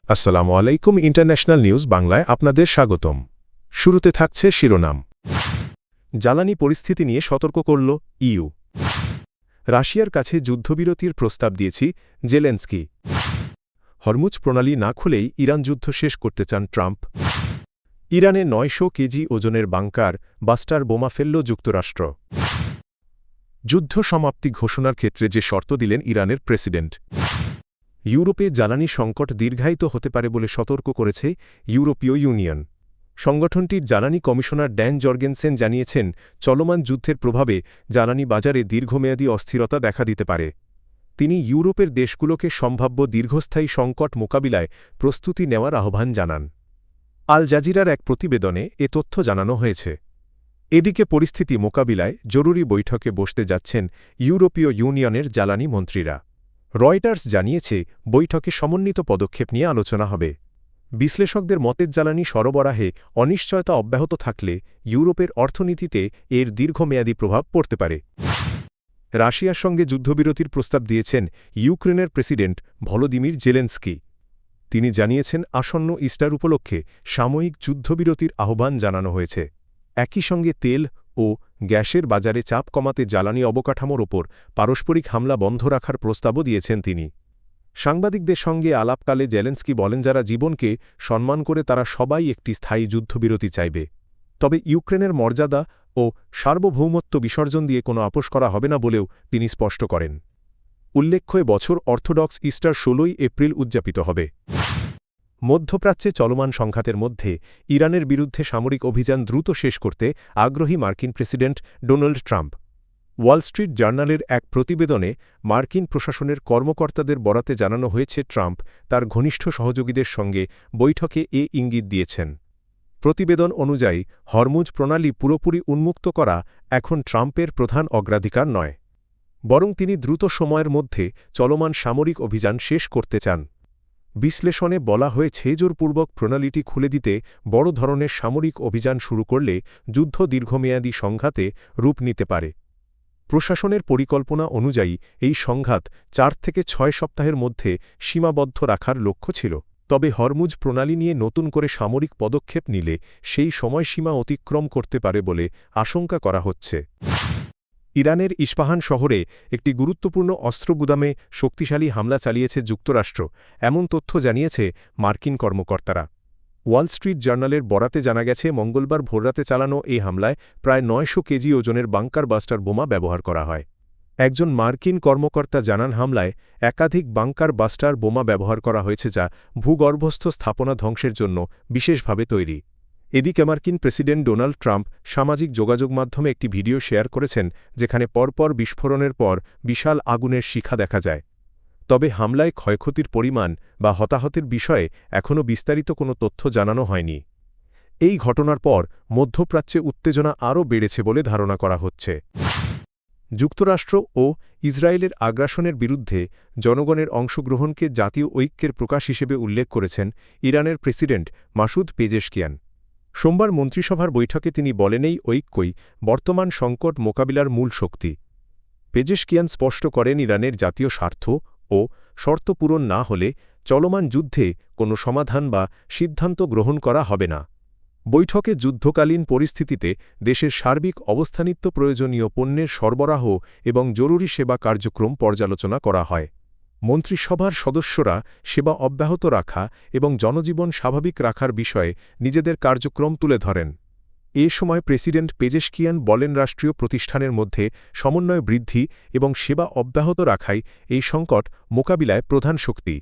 আসসালামু আলাইকুম। International news বাংলায় আপনাদের স্বাগতম। শুরুতে থাকছে শিরোনাম। জ্বালানি পরিস্থিতি নিয়ে সতর্ক করল ইইউ। রাশিয়ার কাছে যুদ্ধবিরতির প্রস্তাব দিয়েছি, জেলেনস্কি। হরমুজ প্রণালী না খুলেই ইরান যুদ্ধ শেষ করতে চান ট্রাম্প। ইরানে ৯০০ কেজি ওজনের বাংকার বাস্টার বোমা ফেলল যুক্তরাষ্ট্র। যুদ্ধ সমাপ্তি ঘোষণার ক্ষেত্রে যে শর্ত দিলেন ইরানের প্রেসিডেন্ট। ইউরোপে জ্বালানি সংকট দীর্ঘায়িত হতে পারে বলে সতর্ক করেছে ইউরোপীয় ইউনিয়ন। সংগঠনটির জ্বালানি কমিশনার ড্যান জর্গেনসেন জানিয়েছেন, চলমান যুদ্ধের প্রভাবে জ্বালানি বাজারে দীর্ঘমেয়াদী অস্থিরতা দেখা দিতে পারে। তিনি ইউরোপের দেশগুলোকে সম্ভাব্য দীর্ঘস্থায়ী সংকট মোকাবিলায় প্রস্তুতি নেওয়ার আহ্বান জানান। আল জাজিরার এক প্রতিবেদনে এ তথ্য জানানো হয়েছে। এদিকে পরিস্থিতি মোকাবিলায় জরুরি বৈঠকে বসতে যাচ্ছেন ইউরোপীয় ইউনিয়নের জ্বালানি মন্ত্রীরা। রয়টার্স জানিয়েছে, বৈঠকে সমন্বিত পদক্ষেপ নিয়ে আলোচনা হবে। বিশ্লেষকদের মতে জ্বালানি সরবরাহে অনিশ্চয়তা অব্যাহত থাকলে ইউরোপের অর্থনীতিতে এর দীর্ঘমেয়াদী প্রভাব পড়তে পারে। রাশিয়ার সঙ্গে যুদ্ধবিরতির প্রস্তাব দিয়েছেন ইউক্রেনের প্রেসিডেন্ট ভলোদিমির জেলেনস্কি। তিনি জানিয়েছেন, আসন্ন ইস্টার উপলক্ষে সাময়িক যুদ্ধবিরতির আহ্বান জানানো হয়েছে। একই সঙ্গে তেল ও গ্যাসের বাজারে চাপ কমাতে জ্বালানি অবকাঠামোর ওপর পারস্পরিক হামলা বন্ধ রাখার প্রস্তাবও দিয়েছেন তিনি। সাংবাদিকদের সঙ্গে আলাপকালে জেলেনস্কি বলেন, যারা জীবনকে সম্মান করে তারা সবাই একটি স্থায়ী যুদ্ধবিরতি চাইবে। তবে ইউক্রেনের মর্যাদা ও সার্বভৌমত্ব বিসর্জন দিয়ে কোনো আপোস করা হবে না বলেও তিনি স্পষ্ট করেন। উল্লেখ্য, এ বছর অর্থোডক্স ইস্টার ১৬ই এপ্রিল উদযাপিত হবে। মধ্যপ্রাচ্যে চলমান সংঘাতের মধ্যে ইরানের বিরুদ্ধে সামরিক অভিযান দ্রুত শেষ করতে আগ্রহী মার্কিন president Donald Trump. Wall Street জার্নালের এক প্রতিবেদনে মার্কিন প্রশাসনের কর্মকর্তাদের বরাতে জানানো হয়েছে, ট্রাম্প তার ঘনিষ্ঠ সহযোগীদের সঙ্গে বৈঠকে এ ইঙ্গিত দিয়েছেন। প্রতিবেদন অনুযায়ী হরমুজ প্রণালী পুরোপুরি উন্মুক্ত করা এখন ট্রাম্পের প্রধান অগ্রাধিকার নয়, বরং তিনি দ্রুত সময়ের মধ্যে চলমান সামরিক অভিযান শেষ করতে চান। বিশ্লেষণে বলা হয়েছে, জোরপূর্বক প্রণালীটি খুলে দিতে বড় ধরনের সামরিক অভিযান শুরু করলে যুদ্ধ দীর্ঘমেয়াদী সংঘাতে রূপ নিতে পারে। প্রশাসনের পরিকল্পনা অনুযায়ী এই সংঘাত ৪ থেকে ৬ সপ্তাহের মধ্যে সীমাবদ্ধ রাখার লক্ষ্য ছিল। তবে হরমুজ প্রণালী নিয়ে নতুন করে সামরিক পদক্ষেপ নিলে সেই সময়সীমা অতিক্রম করতে পারে বলে আশঙ্কা করা হচ্ছে। ইরানের ইস্পাহান শহরে একটি গুরুত্বপূর্ণ অস্ত্র গুদামে শক্তিশালী হামলা চালিয়েছে যুক্তরাষ্ট্র, এমন তথ্য জানিয়েছে মার্কিন কর্মকর্তারা। ওয়াল স্ট্রিট জার্নালের বরাতে জানা গেছে, মঙ্গলবার ভোররাতে চালানো এই হামলায় প্রায় ৯০০ কেজি ওজনের বাংকার বাস্টার বোমা ব্যবহার করা হয়। একজন মার্কিন কর্মকর্তা জানান, হামলায় একাধিক বাংকার বাস্টার বোমা ব্যবহার করা হয়েছে, যা ভূগর্ভস্থ স্থাপনা ধ্বংসের জন্য বিশেষভাবে তৈরি। এদিকে মার্কিন প্রেসিডেন্ট ডোনাল্ড ট্রাম্প সামাজিক যোগাযোগ মাধ্যমে একটি ভিডিও শেয়ার করেছেন, যেখানে পরপর বিস্ফোরণের পর বিশাল আগুনের শিখা দেখা যায়। তবে হামলায় ক্ষয়ক্ষতির পরিমাণ বা হতাহতের বিষয়ে এখনও বিস্তারিত কোনো তথ্য জানানো হয়নি। এই ঘটনার পর মধ্যপ্রাচ্যে উত্তেজনা আরও বেড়েছে বলে ধারণা করা হচ্ছে। যুক্তরাষ্ট্র ও ইসরায়েলের আগ্রাসনের বিরুদ্ধে জনগণের অংশগ্রহণকে জাতীয় ঐক্যের প্রকাশ হিসেবে উল্লেখ করেছেন ইরানের প্রেসিডেন্ট মাসুদ পেজেশকিয়ান। সোমবার মন্ত্রিসভার বৈঠকে তিনি বলেন, এই ঐক্যই বর্তমান সংকট মোকাবিলার মূল শক্তি। পেজেশকিয়ান স্পষ্ট করেন, ইরানের জাতীয় স্বার্থ ও শর্ত পূরণ না হলে চলমান যুদ্ধে কোনো সমাধান বা সিদ্ধান্ত গ্রহণ করা হবে না। বৈঠকে যুদ্ধকালীন পরিস্থিতিতে দেশের সার্বিক অবস্থানিত্ব, প্রয়োজনীয় পণ্যের সরবরাহ এবং জরুরি সেবা কার্যক্রম পর্যালোচনা করা হয়। মন্ত্রিসভার সদস্যরা সেবা অব্যাহত রাখা এবং জনজীবন স্বাভাবিক রাখার বিষয়ে নিজেদের কার্যক্রম তুলে ধরেন। এ সময় প্রেসিডেন্ট পেজেশকিয়ান বলেন, রাষ্ট্রীয় প্রতিষ্ঠানের মধ্যে সমন্বয় বৃদ্ধি এবং সেবা অব্যাহত রাখাই এই সংকট মোকাবিলায় প্রধান শক্তি।